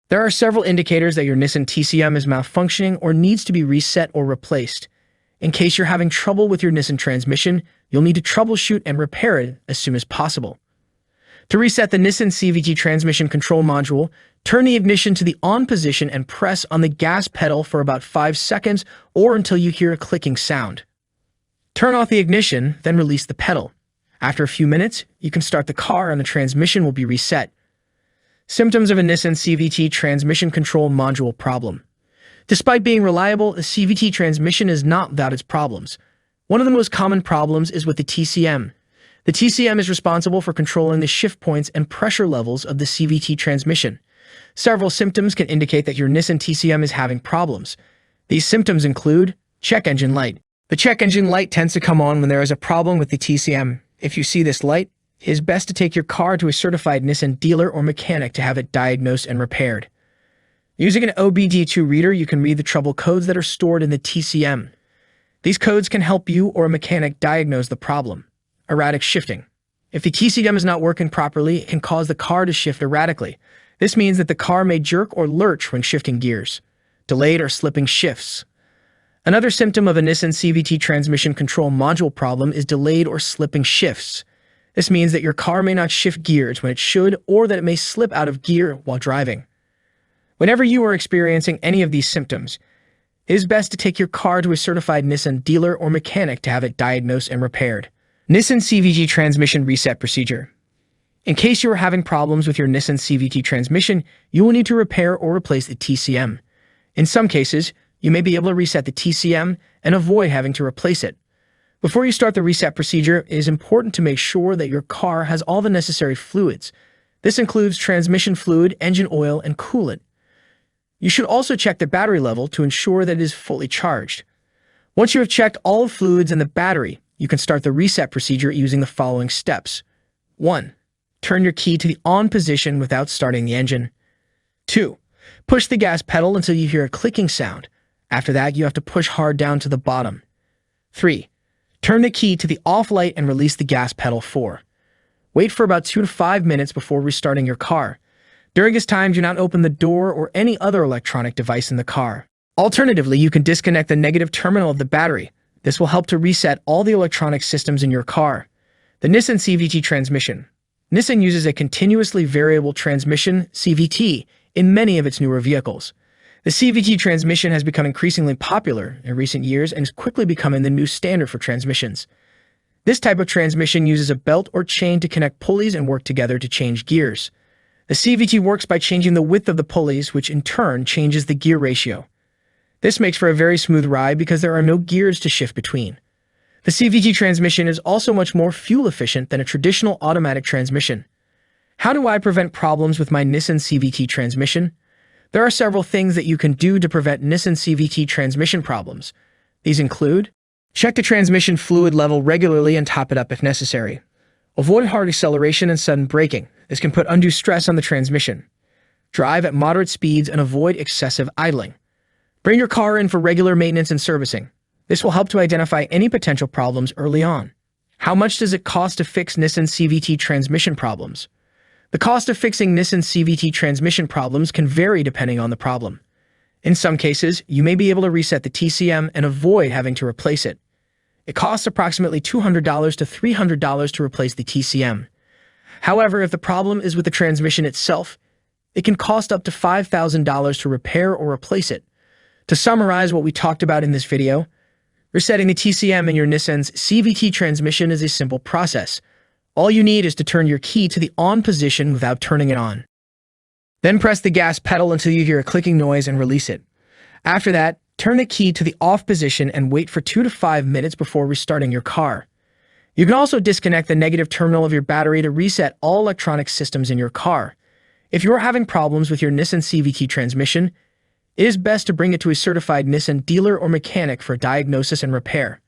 There are several indicators that your Nissan TCM is malfunctioning or needs to be reset or replaced. In case you're having trouble with your Nissan transmission, you'll need to troubleshoot and repair it as soon as possible. To reset the Nissan CVT transmission control module, turn the ignition to the on position and press on the gas pedal for about 5 seconds or until you hear a clicking sound. Turn off the ignition, then release the pedal. After a few minutes, you can start the car and the transmission will be reset. Symptoms of a Nissan CVT transmission control module problem. Despite being reliable, the CVT transmission is not without its problems. One of the most common problems is with the TCM. The TCM is responsible for controlling the shift points and pressure levels of the CVT transmission. Several symptoms can indicate that your Nissan TCM is having problems. These symptoms include check engine light. The check engine light tends to come on when there is a problem with the TCM. If you see this light, it is best to take your car to a certified Nissan dealer or mechanic to have it diagnosed and repaired. Using an OBD2 reader, you can read the trouble codes that are stored in the TCM. These codes can help you or a mechanic diagnose the problem. Erratic shifting. If the TCM is not working properly, it can cause the car to shift erratically. This means that the car may jerk or lurch when shifting gears. Delayed or slipping shifts. Another symptom of a Nissan CVT transmission control module problem is delayed or slipping shifts. This means that your car may not shift gears when it should, or that it may slip out of gear while driving. Whenever you are experiencing any of these symptoms, it is best to take your car to a certified Nissan dealer or mechanic to have it diagnosed and repaired. Nissan CVT transmission reset procedure. In case you are having problems with your Nissan CVT transmission, you will need to repair or replace the TCM. In some cases, you may be able to reset the TCM and avoid having to replace it. Before you start the reset procedure, it is important to make sure that your car has all the necessary fluids. This includes transmission fluid, engine oil, and coolant. You should also check the battery level to ensure that it is fully charged. Once you have checked all the fluids and the battery, you can start the reset procedure using the following steps. 1. Turn your key to the on position without starting the engine. 2. Push the gas pedal until you hear a clicking sound. After that, you have to push hard down to the bottom. 3. Turn the key to the off light and release the gas pedal. 4. Wait for about 2 to 5 minutes before restarting your car. During this time, do not open the door or any other electronic device in the car. Alternatively, you can disconnect the negative terminal of the battery. This will help to reset all the electronic systems in your car. The Nissan CVT transmission. Nissan uses a continuously variable transmission, CVT, in many of its newer vehicles. The CVT transmission has become increasingly popular in recent years and is quickly becoming the new standard for transmissions. This type of transmission uses a belt or chain to connect pulleys and work together to change gears. The CVT works by changing the width of the pulleys, which in turn changes the gear ratio. This makes for a very smooth ride because there are no gears to shift between. The CVT transmission is also much more fuel efficient than a traditional automatic transmission. How do I prevent problems with my Nissan CVT transmission? There are several things that you can do to prevent Nissan CVT transmission problems. These include: check the transmission fluid level regularly and top it up if necessary. Avoid hard acceleration and sudden braking. This can put undue stress on the transmission. Drive at moderate speeds and avoid excessive idling. Bring your car in for regular maintenance and servicing. This will help to identify any potential problems early on. How much does it cost to fix Nissan CVT transmission problems? The cost of fixing Nissan CVT transmission problems can vary depending on the problem. In some cases, you may be able to reset the TCM and avoid having to replace it. It costs approximately $200 to $300 to replace the TCM. However, if the problem is with the transmission itself, it can cost up to $5,000 to repair or replace it. To summarize what we talked about in this video, resetting the TCM in your Nissan's CVT transmission is a simple process. All you need is to turn your key to the on position without turning it on. Then press the gas pedal until you hear a clicking noise and release it. After that, turn the key to the off position and wait for 2 to 5 minutes before restarting your car. You can also disconnect the negative terminal of your battery to reset all electronic systems in your car. If you are having problems with your Nissan CVT transmission, it is best to bring it to a certified Nissan dealer or mechanic for diagnosis and repair.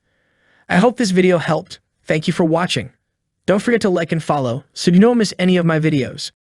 I hope this video helped. Thank you for watching. Don't forget to like and follow so you don't miss any of my videos.